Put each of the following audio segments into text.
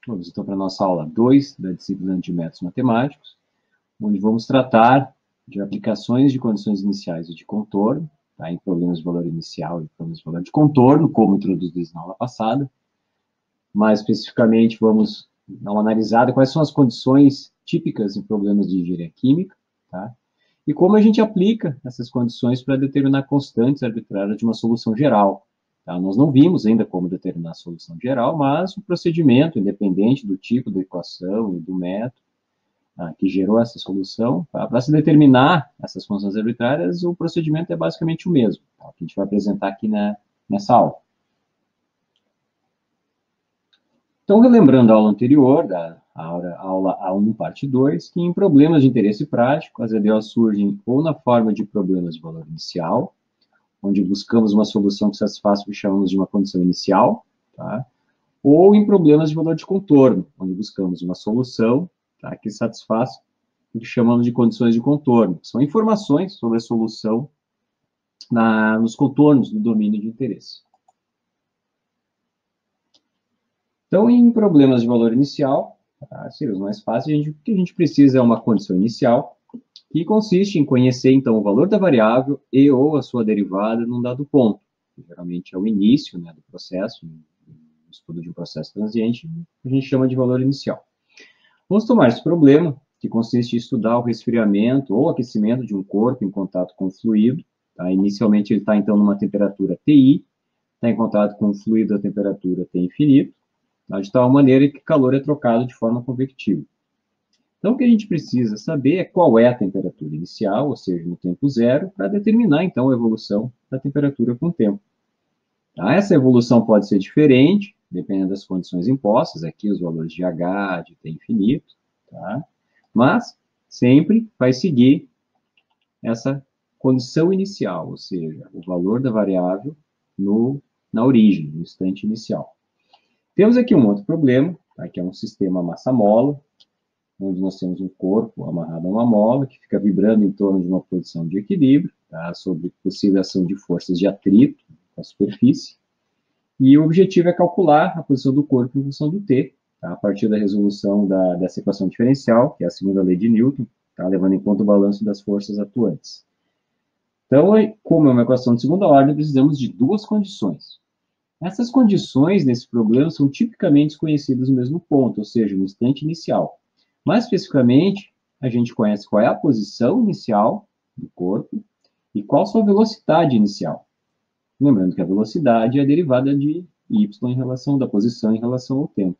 Vamos então para a nossa aula 2 da disciplina de métodos matemáticos, onde vamos tratar de aplicações de condições iniciais e de contorno, tá, em problemas de valor inicial e problemas de valor de contorno, como introduzidos na aula passada. Mais especificamente, vamos dar uma analisada quais são as condições típicas em problemas de engenharia química, tá, e como a gente aplica essas condições para determinar constantes arbitrárias de uma solução geral. Tá? Nós não vimos ainda como determinar a solução geral, mas o procedimento, independente do tipo da equação e do método que gerou essa solução, tá? Para se determinar essas funções arbitrárias, o procedimento é basicamente o mesmo, tá? Que a gente vai apresentar aqui nessa aula. Então, relembrando a aula anterior, da aula A1, parte 2, que em problemas de interesse prático, as EDOs surgem ou na forma de problemas de valor inicial, onde buscamos uma solução que satisfaça o que chamamos de uma condição inicial, tá? Ou em problemas de valor de contorno, onde buscamos uma solução, tá, que satisfaça o que chamamos de condições de contorno. São informações sobre a solução nos contornos do domínio de interesse. Então, em problemas de valor inicial, tá, seria os mais fáceis, o que a gente precisa é uma condição inicial, que consiste em conhecer, então, o valor da variável e ou a sua derivada num dado ponto, que geralmente é o início, né, do processo, no estudo de um processo transiente, a gente chama de valor inicial. Vamos tomar esse problema, que consiste em estudar o resfriamento ou aquecimento de um corpo em contato com o fluido. Tá? Inicialmente, ele está, então, numa temperatura TI, está em contato com o fluido a temperatura T infinito, tá? De tal maneira que o calor é trocado de forma convectiva. Então, o que a gente precisa saber é qual é a temperatura inicial, ou seja, no tempo zero, para determinar, então, a evolução da temperatura com o tempo. Tá? Essa evolução pode ser diferente, dependendo das condições impostas, aqui os valores de H, de T infinito, tá? Mas sempre vai seguir essa condição inicial, ou seja, o valor da variável na origem, no instante inicial. Temos aqui um outro problema, tá? Que é um sistema massa-mola, onde nós temos um corpo amarrado a uma mola, que fica vibrando em torno de uma posição de equilíbrio, tá? Sob possível ação de forças de atrito com a superfície. E o objetivo é calcular a posição do corpo em função do T, tá? A partir da resolução dessa equação diferencial, que é a segunda lei de Newton, tá? Levando em conta o balanço das forças atuantes. Então, como é uma equação de segunda ordem, precisamos de duas condições. Essas condições nesse problema são tipicamente conhecidas no mesmo ponto, ou seja, no instante inicial. Mais especificamente, a gente conhece qual é a posição inicial do corpo e qual sua velocidade inicial. Lembrando que a velocidade é a derivada de y em relação da posição em relação ao tempo.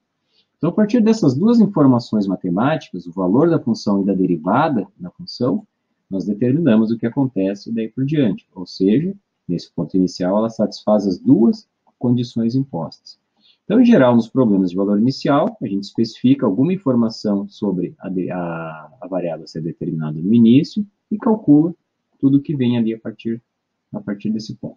Então, a partir dessas duas informações matemáticas, o valor da função e da derivada da função, nós determinamos o que acontece daí por diante. Ou seja, nesse ponto inicial, ela satisfaz as duas condições impostas. Então, em geral, nos problemas de valor inicial, a gente especifica alguma informação sobre a variável a ser determinada no início e calcula tudo que vem ali a partir desse ponto.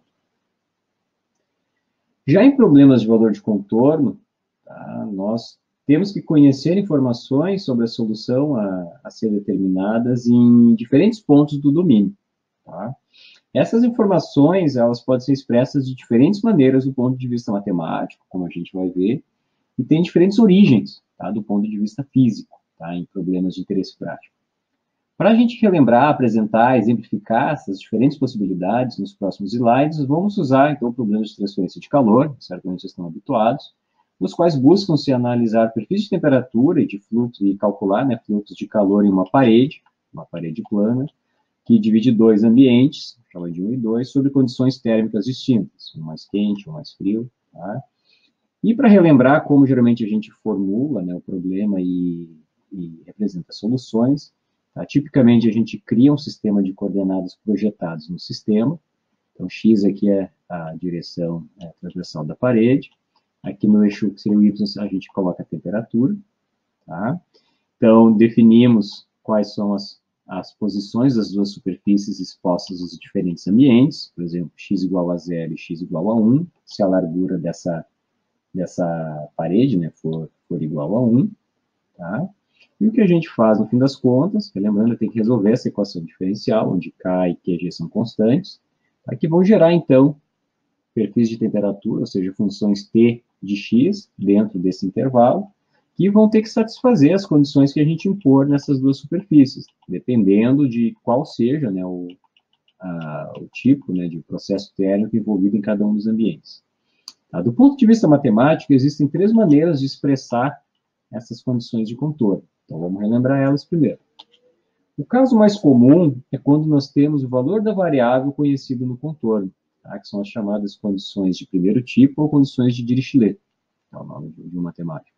Já em problemas de valor de contorno, tá, nós temos que conhecer informações sobre a solução a ser determinadas em diferentes pontos do domínio. Tá? Essas informações, elas podem ser expressas de diferentes maneiras do ponto de vista matemático, como a gente vai ver, e tem diferentes origens, tá, do ponto de vista físico, tá, em problemas de interesse prático. Para a gente relembrar, apresentar, exemplificar essas diferentes possibilidades nos próximos slides, vamos usar, então, problemas de transferência de calor, certamente vocês estão habituados, nos quais buscam-se analisar perfis de temperatura e de fluxo, e calcular, né, fluxos de calor em uma parede plana, que divide dois ambientes, chamado de 1 e 2, sob condições térmicas distintas, um mais quente, um mais frio. Tá? E para relembrar como geralmente a gente formula, né, o problema e representa soluções, tá? Tipicamente a gente cria um sistema de coordenadas projetados no sistema. Então, x aqui é a direção transversal da parede. Aqui no eixo, que seria o y, a gente coloca a temperatura. Tá? Então, definimos quais são as posições das duas superfícies expostas aos diferentes ambientes, por exemplo, x igual a 0 e x igual a 1, se a largura dessa parede, né, for igual a 1, tá? E o que a gente faz, no fim das contas, lembrando, tem que resolver essa equação diferencial, onde K e QG são constantes, tá? Que vão gerar, então, perfis de temperatura, ou seja, funções T de x dentro desse intervalo, que vão ter que satisfazer as condições que a gente impor nessas duas superfícies, dependendo de qual seja, né, o tipo, né, de processo térmico envolvido em cada um dos ambientes. Tá? Do ponto de vista matemático, existem três maneiras de expressar essas condições de contorno. Então, vamos relembrar elas primeiro. O caso mais comum é quando nós temos o valor da variável conhecido no contorno, tá? Que são as chamadas condições de primeiro tipo ou condições de Dirichlet, é o nome de um matemático.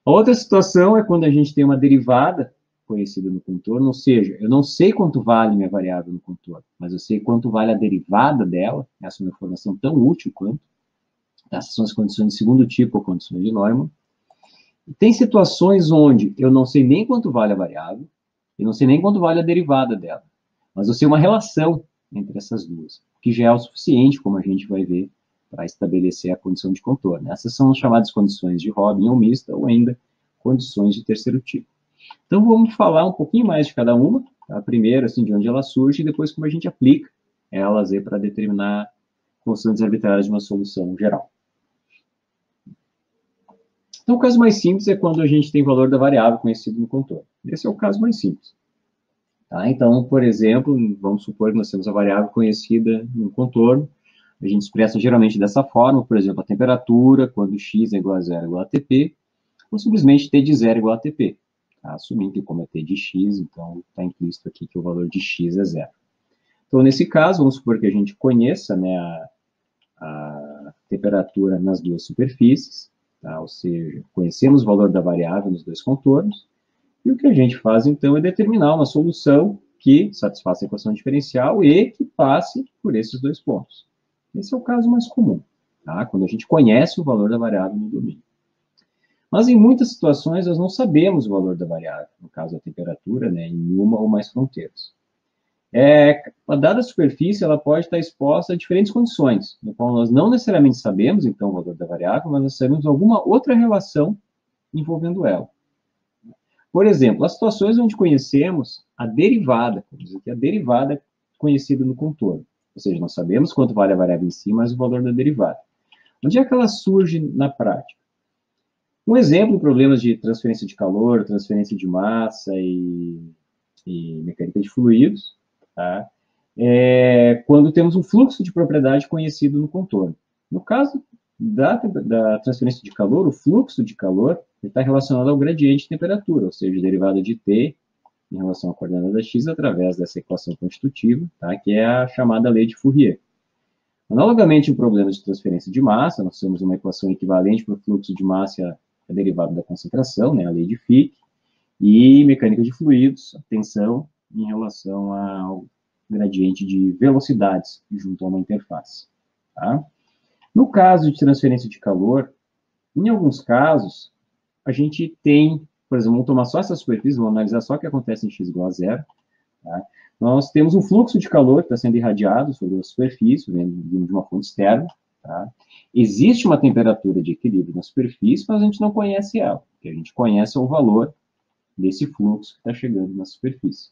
A outra situação é quando a gente tem uma derivada conhecida no contorno, ou seja, eu não sei quanto vale minha variável no contorno, mas eu sei quanto vale a derivada dela, essa é uma informação tão útil quanto. Essas são as condições de segundo tipo ou condições de Neumann. E tem situações onde eu não sei nem quanto vale a variável, e não sei nem quanto vale a derivada dela, mas eu sei uma relação entre essas duas, que já é o suficiente, como a gente vai ver, para estabelecer a condição de contorno. Essas são as chamadas condições de Robin ou mista, ou ainda condições de terceiro tipo. Então, vamos falar um pouquinho mais de cada uma, tá? Primeiro, assim, de onde ela surge, e depois como a gente aplica elas para determinar constantes arbitrárias de uma solução geral. Então, o caso mais simples é quando a gente tem o valor da variável conhecido no contorno. Esse é o caso mais simples. Tá? Então, por exemplo, vamos supor que nós temos a variável conhecida no contorno. A gente expressa geralmente dessa forma, por exemplo, a temperatura, quando x é igual a 0 igual a Tp, ou simplesmente t de 0 igual a Tp. Tá? Assumindo que como é t de x, então está implícito aqui que o valor de x é 0. Então, nesse caso, vamos supor que a gente conheça, né, a temperatura nas duas superfícies, tá? Ou seja, conhecemos o valor da variável nos dois contornos, e o que a gente faz, então, é determinar uma solução que satisfaça a equação diferencial e que passe por esses dois pontos. Esse é o caso mais comum, tá? Quando a gente conhece o valor da variável no domínio. Mas em muitas situações nós não sabemos o valor da variável, no caso a temperatura, né, em uma ou mais fronteiras. A dada superfície ela pode estar exposta a diferentes condições, no qual nós não necessariamente sabemos, então, o valor da variável, mas nós sabemos alguma outra relação envolvendo ela. Por exemplo, as situações onde conhecemos a derivada, vamos dizer que a derivada é conhecida no contorno, ou seja, nós sabemos quanto vale a variável em si, mas o valor da derivada. Onde é que ela surge na prática? Um exemplo de problemas de transferência de calor, transferência de massa e mecânica de fluidos, tá? Quando temos um fluxo de propriedade conhecido no contorno. No caso da transferência de calor, o fluxo de calor está relacionado ao gradiente de temperatura, ou seja, derivada de T em relação à coordenada x através dessa equação constitutiva, tá? Que é a chamada lei de Fourier. Analogamente, em problemas de transferência de massa, nós temos uma equação equivalente para o fluxo de massa e a derivada da concentração, né? A lei de Fick, e mecânica de fluidos, a tensão em relação ao gradiente de velocidades junto a uma interface. Tá? No caso de transferência de calor, em alguns casos, a gente tem, por exemplo, vamos tomar só essa superfície, vamos analisar só o que acontece em x igual a 0. Tá? Nós temos um fluxo de calor que está sendo irradiado sobre a superfície, vindo de uma fonte externa. Tá? Existe uma temperatura de equilíbrio na superfície, mas a gente não conhece ela. O que a gente conhece é o valor desse fluxo que está chegando na superfície.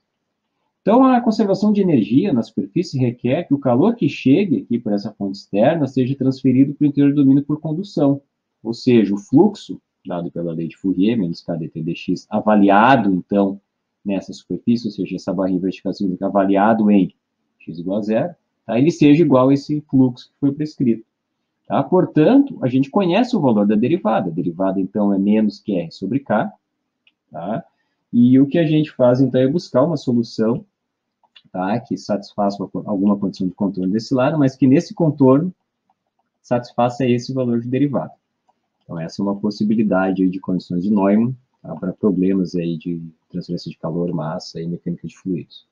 Então, a conservação de energia na superfície requer que o calor que chegue aqui por essa fonte externa seja transferido para o interior do domínio por condução. Ou seja, o fluxo, dado pela lei de Fourier, menos kdt dx, avaliado, então, nessa superfície, ou seja, essa barrinha vertical significa avaliado em x igual a 0, tá? Ele seja igual a esse fluxo que foi prescrito. Tá? Portanto, a gente conhece o valor da derivada. A derivada, então, é menos que R sobre K. Tá? E o que a gente faz, então, é buscar uma solução, tá, que satisfaça alguma condição de contorno desse lado, mas que nesse contorno satisfaça esse valor de derivada. Então, essa é uma possibilidade aí de condições de Neumann, tá, para problemas aí de transferência de calor, massa e mecânica de fluidos.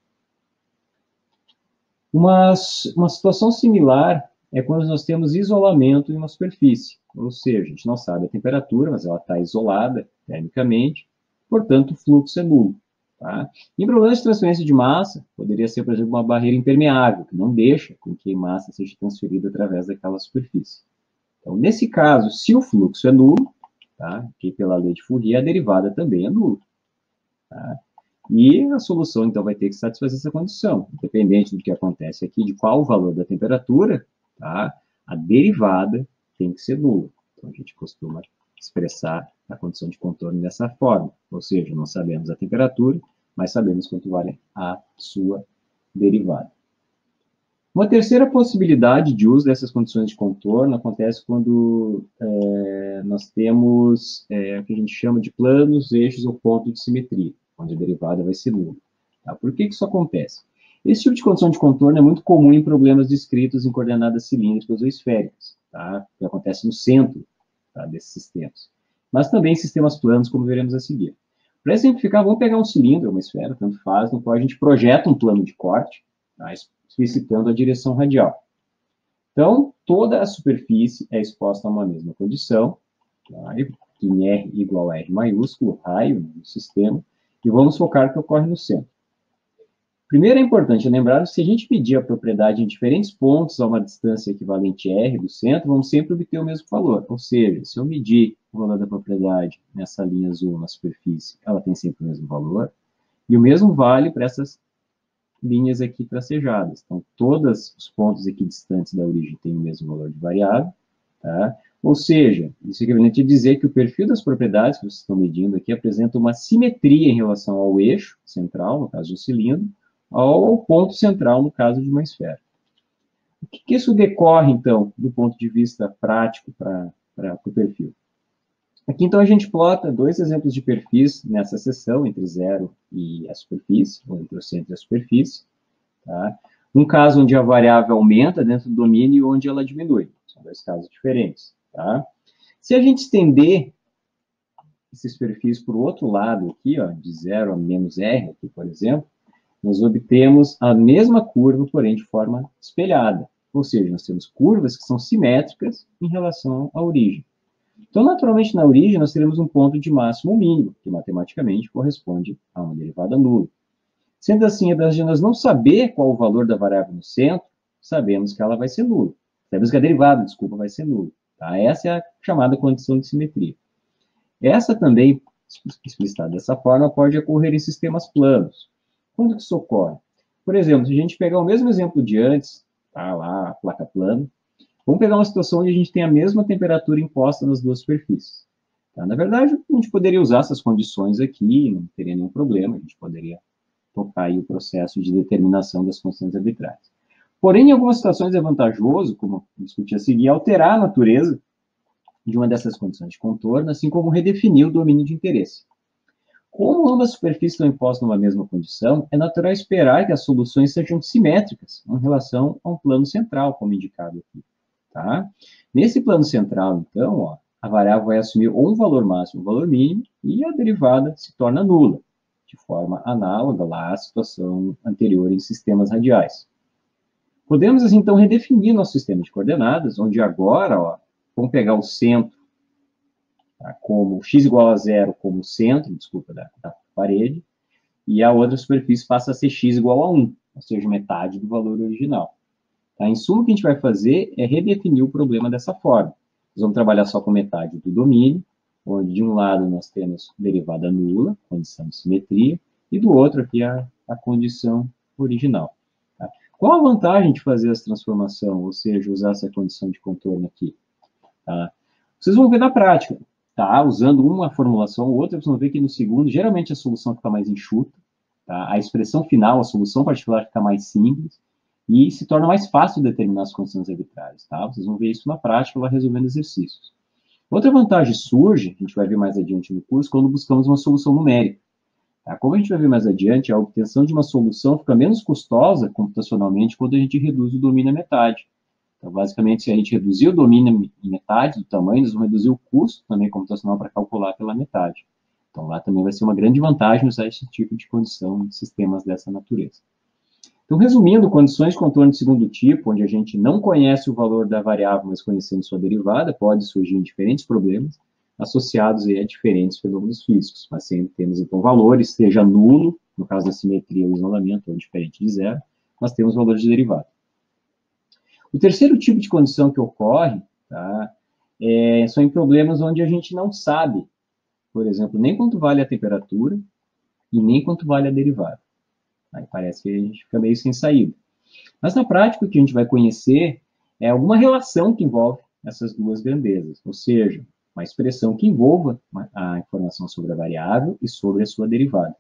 Uma situação similar é quando nós temos isolamento em uma superfície, ou seja, a gente não sabe a temperatura, mas ela está isolada termicamente, portanto, o fluxo é nulo. Tá? Em problemas de transferência de massa, poderia ser, por exemplo, uma barreira impermeável, que não deixa com que a massa seja transferida através daquela superfície. Então, nesse caso, se o fluxo é nulo, tá? Que pela lei de Fourier, a derivada também é nula. Tá? E a solução, então, vai ter que satisfazer essa condição. Independente do que acontece aqui, de qual o valor da temperatura, tá? A derivada tem que ser nula. Então, a gente costuma expressar a condição de contorno dessa forma. Ou seja, não sabemos a temperatura, mas sabemos quanto vale a sua derivada. Uma terceira possibilidade de uso dessas condições de contorno acontece quando nós temos o que a gente chama de planos, eixos ou ponto de simetria, onde a derivada vai ser nula. Tá? Por que isso acontece? Esse tipo de condição de contorno é muito comum em problemas descritos em coordenadas cilíndricas ou esféricas, tá? Que acontece no centro, tá, desses sistemas. Mas também em sistemas planos, como veremos a seguir. Para exemplificar, vamos pegar um cilindro, uma esfera, tanto faz, no qual a gente projeta um plano de corte, tá, explicitando a direção radial. Então, toda a superfície é exposta a uma mesma condição, tá, em R igual a R maiúsculo, raio do sistema, e vamos focar que ocorre no centro. Primeiro é importante lembrar que se a gente medir a propriedade em diferentes pontos a uma distância equivalente a R do centro, vamos sempre obter o mesmo valor. Ou seja, se eu medir o valor da propriedade nessa linha azul na superfície, ela tem sempre o mesmo valor. E o mesmo vale para essas linhas aqui tracejadas. Então, todos os pontos aqui distantes da origem têm o mesmo valor de variável. Tá? Ou seja, isso equivalente a dizer que o perfil das propriedades que vocês estão medindo aqui apresenta uma simetria em relação ao eixo central, no caso do cilindro, ao ponto central, no caso de uma esfera. O que isso decorre, então, do ponto de vista prático para o perfil? Aqui, então, a gente plota dois exemplos de perfis nessa seção, entre zero e a superfície, ou entre o centro e a superfície. Tá? Um caso onde a variável aumenta dentro do domínio e onde ela diminui. São dois casos diferentes. Tá? Se a gente estender esses perfis para o outro lado aqui, ó, de 0 a menos R, aqui, por exemplo, nós obtemos a mesma curva, porém de forma espelhada. Ou seja, nós temos curvas que são simétricas em relação à origem. Então, naturalmente, na origem, nós teremos um ponto de máximo mínimo, que matematicamente corresponde a uma derivada nula. Sendo assim, apesar de nós não saber qual o valor da variável no centro, sabemos que ela vai ser nula. Sabemos que a derivada, desculpa, vai ser nula. Tá? Essa é a chamada condição de simetria. Essa também, explicitada dessa forma, pode ocorrer em sistemas planos. Quando que isso ocorre? Por exemplo, se a gente pegar o mesmo exemplo de antes, tá lá a placa plana, vamos pegar uma situação onde a gente tem a mesma temperatura imposta nas duas superfícies. Tá? Na verdade, a gente poderia usar essas condições aqui, não teria nenhum problema, a gente poderia tocar aí o processo de determinação das constantes arbitrárias. Porém, em algumas situações é vantajoso, como discuti a seguir, alterar a natureza de uma dessas condições de contorno, assim como redefinir o domínio de interesse. Como ambas as superfícies estão impostas numa mesma condição, é natural esperar que as soluções sejam simétricas em relação a um plano central, como indicado aqui. Tá? Nesse plano central, então, ó, a variável vai assumir ou um valor máximo ou um valor mínimo, e a derivada se torna nula, de forma análoga lá à situação anterior em sistemas radiais. Podemos, assim, então, redefinir nosso sistema de coordenadas, onde agora, ó, vamos pegar o centro, tá, como x igual a zero como centro, desculpa, da parede, e a outra superfície passa a ser x igual a 1, ou seja, metade do valor original. Tá? Em suma, o que a gente vai fazer é redefinir o problema dessa forma. Nós vamos trabalhar só com metade do domínio, onde de um lado nós temos derivada nula, condição de simetria, e do outro aqui a condição original. Tá? Qual a vantagem de fazer essa transformação, ou seja, usar essa condição de contorno aqui? Tá? Vocês vão ver na prática. Tá? Usando uma formulação ou outra, vocês vão ver que no segundo, geralmente a solução fica mais enxuta, tá? A expressão final, a solução particular fica mais simples, e se torna mais fácil determinar as condições arbitrárias. Tá? Vocês vão ver isso na prática, lá resolvendo exercícios. Outra vantagem surge, a gente vai ver mais adiante no curso, quando buscamos uma solução numérica. Tá? Como a gente vai ver mais adiante, a obtenção de uma solução fica menos custosa computacionalmente quando a gente reduz o domínio à metade. Então, basicamente, se a gente reduzir o domínio em metade do tamanho, nós vamos reduzir o custo também computacional para calcular pela metade. Então, lá também vai ser uma grande vantagem usar esse tipo de condição em sistemas dessa natureza. Então, resumindo, condições de contorno de segundo tipo, onde a gente não conhece o valor da variável, mas conhecendo sua derivada, pode surgir diferentes problemas associados a diferentes fenômenos físicos. Mas sempre temos, então, valores, seja nulo, no caso da simetria ou isolamento, ou diferente de zero, nós temos valores de derivada. O terceiro tipo de condição que ocorre, tá, são em problemas onde a gente não sabe, por exemplo, nem quanto vale a temperatura e nem quanto vale a derivada. Aí parece que a gente fica meio sem saída. Mas na prática, o que a gente vai conhecer é alguma relação que envolve essas duas grandezas. Ou seja, uma expressão que envolva a informação sobre a variável e sobre a sua derivada.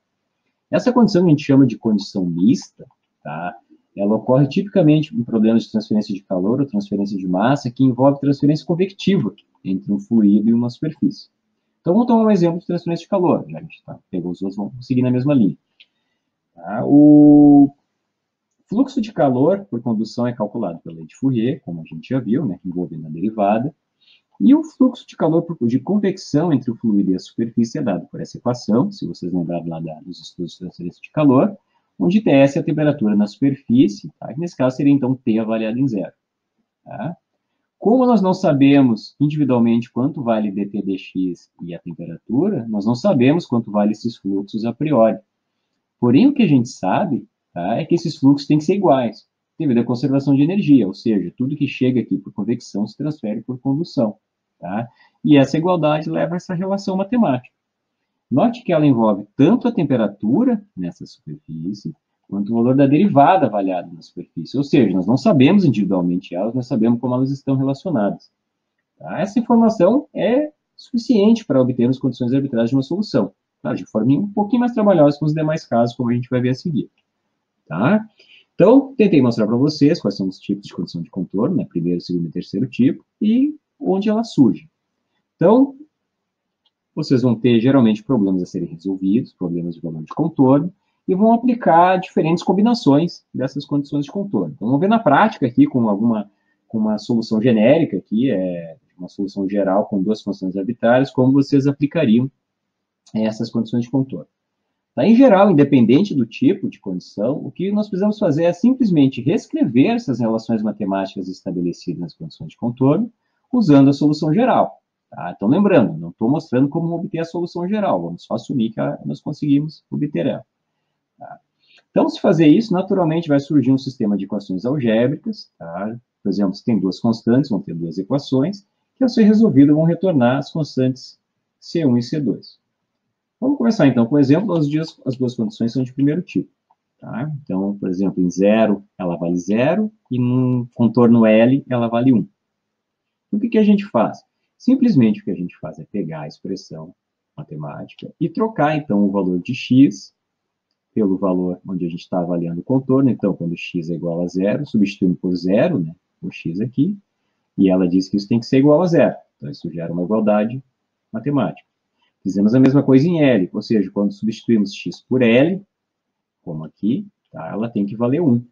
Essa condição a gente chama de condição mista, tá? Ela ocorre tipicamente em problemas de transferência de calor ou transferência de massa, que envolve transferência convectiva entre um fluido e uma superfície. Então, vamos tomar um exemplo de transferência de calor. Já a gente pegou os outros, vamos seguir na mesma linha. Tá? O fluxo de calor por condução é calculado pela lei de Fourier, como a gente já viu, né, envolvendo a derivada. E o fluxo de calor de convecção entre o fluido e a superfície é dado por essa equação, se vocês lembrarem lá dos estudos de transferência de calor, onde Ts é a temperatura na superfície, tá? Que nesse caso seria então T avaliado em zero. Tá? Como nós não sabemos individualmente quanto vale dt dx e a temperatura, nós não sabemos quanto vale esses fluxos a priori. Porém, o que a gente sabe, tá, é que esses fluxos têm que ser iguais, devido à conservação de energia, ou seja, tudo que chega aqui por convecção se transfere por condução. Tá? E essa igualdade leva a essa relação matemática. Note que ela envolve tanto a temperatura nessa superfície, quanto o valor da derivada avaliada na superfície. Ou seja, nós não sabemos individualmente elas, nós sabemos como elas estão relacionadas. Tá? Essa informação é suficiente para obtermos condições arbitrárias de uma solução. Tá? De forma um pouquinho mais trabalhosa com os demais casos, como a gente vai ver a seguir. Tá? Então, tentei mostrar para vocês quais são os tipos de condição de contorno, né? Primeiro, segundo e terceiro tipo, e onde ela surge. Então, vocês vão ter, geralmente, problemas a serem resolvidos, problemas de valor de contorno, e vão aplicar diferentes combinações dessas condições de contorno. Então, vamos ver na prática aqui, com uma solução genérica aqui, uma solução geral com duas constantes arbitrárias, como vocês aplicariam essas condições de contorno. Tá? Em geral, independente do tipo de condição, o que nós precisamos fazer é simplesmente reescrever essas relações matemáticas estabelecidas nas condições de contorno, usando a solução geral. Tá? Então, lembrando, não estou mostrando como obter a solução geral, vamos só assumir que nós conseguimos obter ela. Tá? Então, se fazer isso, naturalmente vai surgir um sistema de equações algébricas. Tá? Por exemplo, se tem duas constantes, vão ter duas equações, que ao ser resolvido vão retornar as constantes C1 e C2. Vamos começar então com o exemplo, as duas condições são de primeiro tipo. Tá? Então, por exemplo, em 0 ela vale 0 e num contorno L ela vale 1. O que a gente faz? Simplesmente o que a gente faz é pegar a expressão matemática e trocar então o valor de x pelo valor onde a gente está avaliando o contorno. Então, quando x é igual a 0, substituindo por 0, né, o x aqui, e ela diz que isso tem que ser igual a 0. Então, isso gera uma igualdade matemática. Fizemos a mesma coisa em L, ou seja, quando substituímos x por L, como aqui, tá, ela tem que valer 1.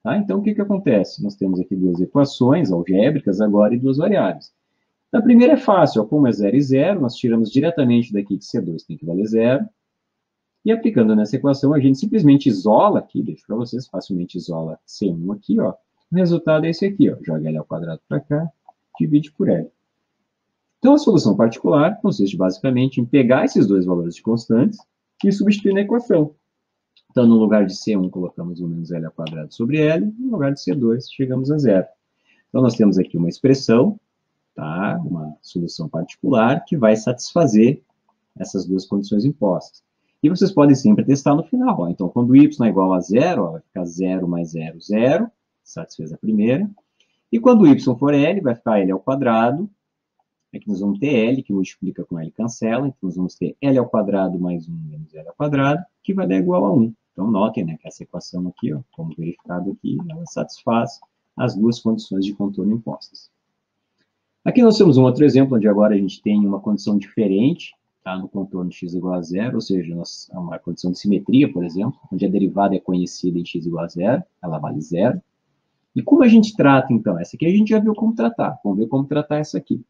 Tá? Então, o que acontece? Nós temos aqui duas equações algébricas agora e duas variáveis. A primeira é fácil, ó, como é 0 e 0, nós tiramos diretamente daqui que C2 tem que valer 0, e aplicando nessa equação, a gente simplesmente isola aqui, deixo para vocês, facilmente isola C1 aqui, ó. O resultado é esse aqui, ó, joga L ao quadrado para cá, divide por L. Então, a solução particular consiste basicamente em pegar esses dois valores de constantes e substituir na equação. Então, no lugar de C1, colocamos 1 menos L ao quadrado sobre L, no lugar de C2, chegamos a 0. Então, nós temos aqui uma expressão, tá? Uma solução particular, que vai satisfazer essas duas condições impostas. E vocês podem sempre testar no final. Ó. Então, quando y é igual a 0, ó, vai ficar 0 mais 0, 0, satisfez a primeira. E quando y for L, vai ficar L ao quadrado. Aqui nós vamos ter L, que multiplica com L e cancela. Então, nós vamos ter L ao quadrado mais 1 menos L ao quadrado, que vai dar igual a 1. Então, notem, né, que essa equação aqui, ó, como verificado aqui, ela satisfaz as duas condições de contorno impostas. Aqui nós temos um outro exemplo, onde agora a gente tem uma condição diferente, tá, no contorno x igual a 0, ou seja, uma condição de simetria, por exemplo, onde a derivada é conhecida em x igual a 0, ela vale 0. E como a gente trata, então? Essa aqui a gente já viu como tratar, vamos ver como tratar essa aqui.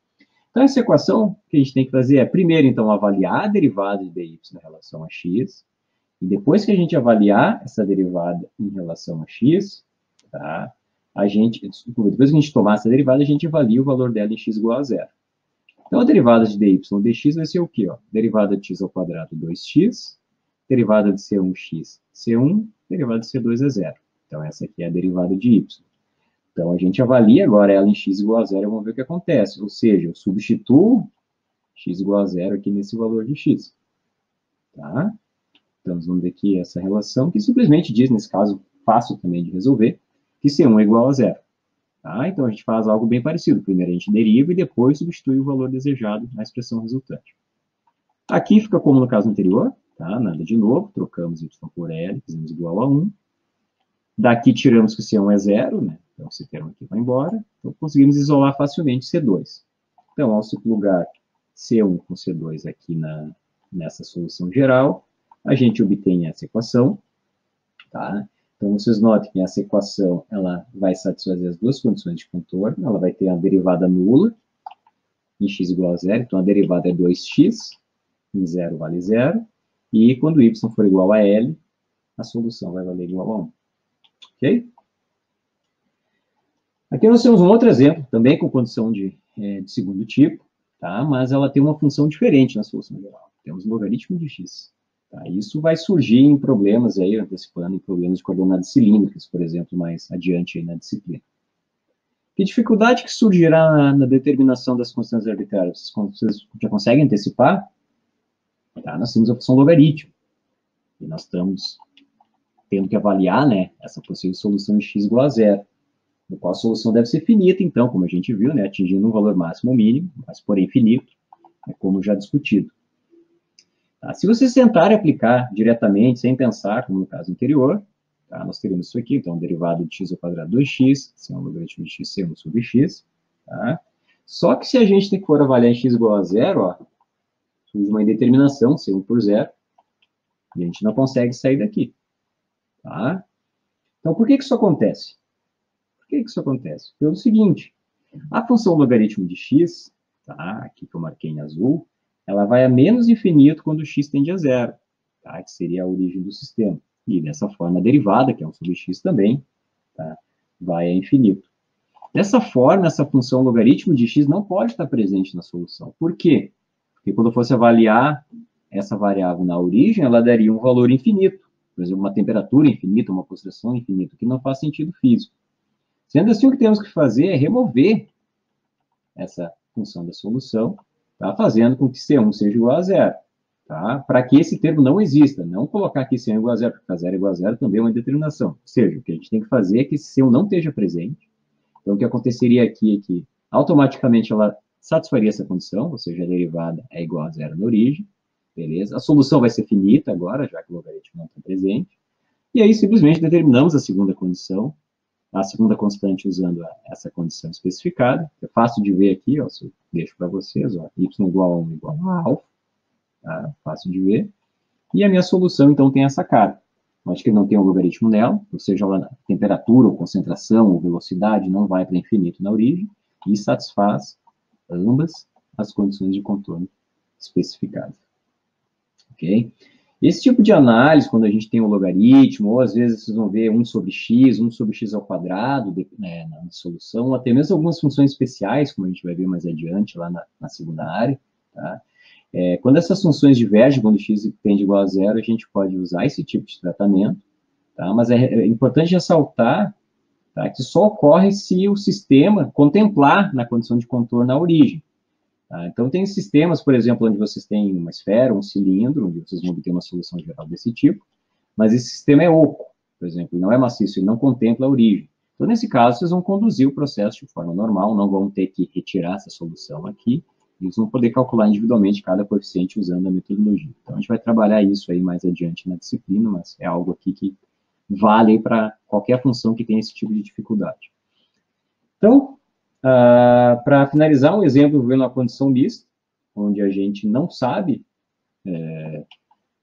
Então, essa equação que a gente tem que fazer é, primeiro, então, avaliar a derivada de dy em relação a x, e depois que a gente avaliar essa derivada em relação a x, tá, depois que a gente tomar essa derivada, a gente avalia o valor dela em x igual a 0. Então, a derivada de dy dx vai ser o quê? Ó? Derivada de x ao quadrado, 2x, derivada de c1x, c1, derivada de c2 é 0. Então, essa aqui é a derivada de y. Então, a gente avalia agora ela em x igual a 0 e vamos ver o que acontece. Ou seja, eu substituo x igual a 0 aqui nesse valor de x. Tá? Então, nós vamos ver aqui essa relação, que simplesmente diz, nesse caso, fácil também de resolver, que C1 é igual a 0. Tá? Então, a gente faz algo bem parecido. Primeiro a gente deriva e depois substitui o valor desejado na expressão resultante. Aqui fica como no caso anterior, tá? Nada de novo, trocamos y por L, fizemos igual a 1. Daqui tiramos que C1 é zero, né? Então esse termo aqui vai embora. Então conseguimos isolar facilmente C2. Então, ao se plugar C1 com C2 aqui nessa solução geral, a gente obtém essa equação, tá? Então, vocês notem que essa equação ela vai satisfazer as duas condições de contorno, ela vai ter a derivada nula, em x igual a zero, então a derivada é 2x, em zero vale zero, e quando y for igual a L, a solução vai valer igual a 1. Ok? Aqui nós temos um outro exemplo, também com condição de segundo tipo, tá? Mas ela tem uma função diferente na solução geral. Temos logaritmo de x. Tá? Isso vai surgir em problemas, aí, antecipando, em problemas de coordenadas cilíndricas, por exemplo, mais adiante aí na disciplina. Que dificuldade que surgirá na determinação das constantes arbitrárias? Vocês já conseguem antecipar? Tá? Nós temos a função logaritmo. E nós estamos tendo que avaliar, né, essa possível solução em x igual a zero. No qual a solução deve ser finita, então, como a gente viu, né, atingindo um valor máximo ou mínimo, mas porém finito, como já discutido. Tá? Se vocês tentarem aplicar diretamente, sem pensar, como no caso anterior, tá? Nós teremos isso aqui, então, derivado de x ao quadrado 2x, se é um logaritmo de x, C1 sobre x. Tá? Só que se a gente for avaliar em x igual a zero, ó, surge uma indeterminação, C1 por zero, e a gente não consegue sair daqui. Tá? Então, por que isso acontece? Por que isso acontece? Pelo seguinte, a função logaritmo de x, tá? Aqui que eu marquei em azul, ela vai a menos infinito quando x tende a zero, tá? Que seria a origem do sistema. E dessa forma a derivada, que é 1 sobre x também, tá? Vai a infinito. Dessa forma, essa função logaritmo de x não pode estar presente na solução. Por quê? Porque quando eu fosse avaliar essa variável na origem, ela daria um valor infinito. Por exemplo, uma temperatura infinita, uma concentração infinita, que não faz sentido físico. Sendo assim, o que temos que fazer é remover essa função da solução, tá? Fazendo com que C1 seja igual a zero, tá? Para que esse termo não exista. Não colocar aqui C1 igual a zero, porque zero igual a zero também é uma indeterminação. Ou seja, o que a gente tem que fazer é que esse C1 não esteja presente. Então, o que aconteceria aqui é que, automaticamente, ela satisfaria essa condição, ou seja, a derivada é igual a zero na origem, beleza? A solução vai ser finita agora, já que o logaritmo não está presente. E aí, simplesmente, determinamos a segunda condição, a segunda constante usando essa condição especificada. É fácil de ver aqui, ó, se eu deixo para vocês, ó, y igual a 1 igual a alfa, tá? Fácil de ver. E a minha solução, então, tem essa cara. Eu acho que não tem um logaritmo nela, ou seja, a temperatura, ou concentração, ou velocidade não vai para infinito na origem, e satisfaz ambas as condições de contorno especificadas. Ok? Esse tipo de análise, quando a gente tem um logaritmo, ou às vezes vocês vão ver 1 sobre x ao quadrado né, na solução, ou até mesmo algumas funções especiais, como a gente vai ver mais adiante lá na segunda área. Tá? Quando essas funções divergem, quando x tende igual a zero, a gente pode usar esse tipo de tratamento, tá? Mas é importante ressaltar, tá, que só ocorre se o sistema contemplar na condição de contorno a origem. Tá? Então, tem sistemas, por exemplo, onde vocês têm uma esfera, um cilindro, onde vocês vão ter uma solução geral desse tipo, mas esse sistema é oco, por exemplo, não é maciço, ele não contempla a origem. Então, nesse caso, vocês vão conduzir o processo de forma normal, não vão ter que retirar essa solução aqui, e vocês vão poder calcular individualmente cada coeficiente usando a metodologia. Então, a gente vai trabalhar isso aí mais adiante na disciplina, mas é algo aqui que vale para qualquer função que tenha esse tipo de dificuldade. Então, para finalizar, um exemplo vendo a condição mista, onde a gente não sabe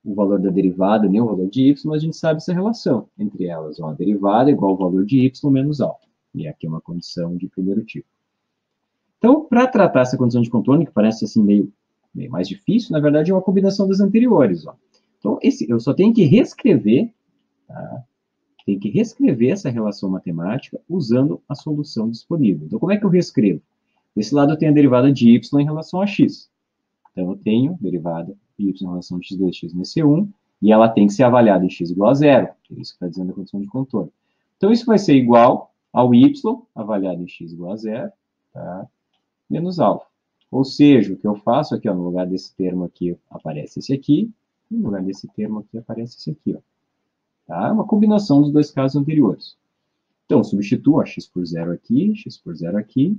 o valor da derivada nem o valor de y, mas a gente sabe essa relação entre elas. Ó, a derivada é igual ao valor de y menos alfa. E aqui é uma condição de primeiro tipo. Então, para tratar essa condição de contorno, que parece assim meio mais difícil, na verdade é uma combinação das anteriores. Ó. Então, eu só tenho que reescrever, tá? Tem que reescrever essa relação matemática usando a solução disponível. Então, como é que eu reescrevo? Desse lado eu tenho a derivada de y em relação a x. Então, eu tenho a derivada de y em relação a x2, x nesse 1, e ela tem que ser avaliada em x igual a zero, que é isso que está dizendo a condição de contorno. Então, isso vai ser igual ao y, avaliado em x igual a zero, tá? Menos alfa. Ou seja, o que eu faço aqui, ó, no lugar desse termo aqui aparece esse aqui, e no lugar desse termo aqui aparece esse aqui, ó. Tá? Uma combinação dos dois casos anteriores. Então, substituo a x por zero aqui, x por zero aqui,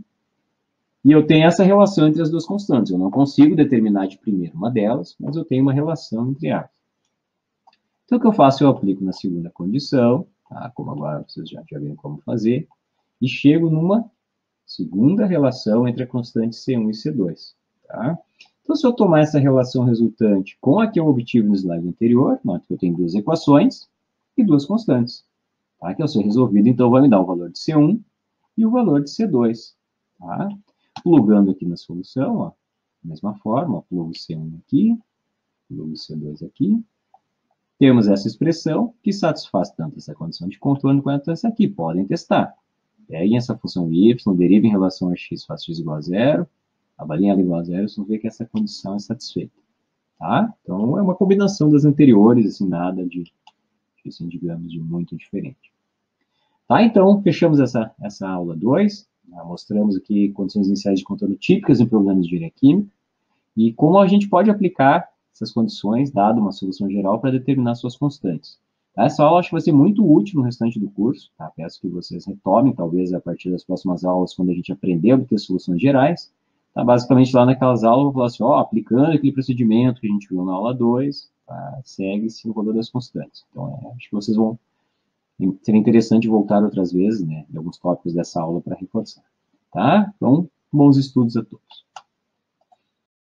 e eu tenho essa relação entre as duas constantes. Eu não consigo determinar de primeiro uma delas, mas eu tenho uma relação entre elas. Então, o que eu faço? Eu aplico na segunda condição, tá? Como agora vocês já viram como fazer, e chego numa segunda relação entre a constante C1 e C2. Tá? Então, se eu tomar essa relação resultante com a que eu obtive no slide anterior, note que eu tenho duas equações e duas constantes. Tá? Que ao ser resolvido, então, vai me dar o valor de C1 e o valor de C2. Tá? Plugando aqui na solução, ó, da mesma forma, plugo C1 aqui, plugo C2 aqui. Temos essa expressão que satisfaz tanto essa condição de contorno quanto essa aqui. Podem testar. Peguem essa função y, derivem em relação a x, faz x igual a zero, avaliem ela igual a zero, vocês vão ver que essa condição é satisfeita. Tá? Então, é uma combinação das anteriores, assim, nada de assim, digamos, de muito diferente. Tá? Então, fechamos essa aula 2. Mostramos aqui condições iniciais de contorno típicas em problemas de engenharia química e como a gente pode aplicar essas condições, dado uma solução geral, para determinar suas constantes. Tá? Essa aula acho que vai ser muito útil no restante do curso. Tá? Peço que vocês retomem, talvez, a partir das próximas aulas, quando a gente aprender a obter soluções gerais. Tá? Basicamente, lá naquelas aulas, eu vou falar assim, ó, aplicando aquele procedimento que a gente viu na aula 2, tá? Segue-se o valor das constantes. Então, acho que vocês vão... Seria interessante voltar outras vezes, né, em alguns tópicos dessa aula para reforçar. Tá? Então, bons estudos a todos.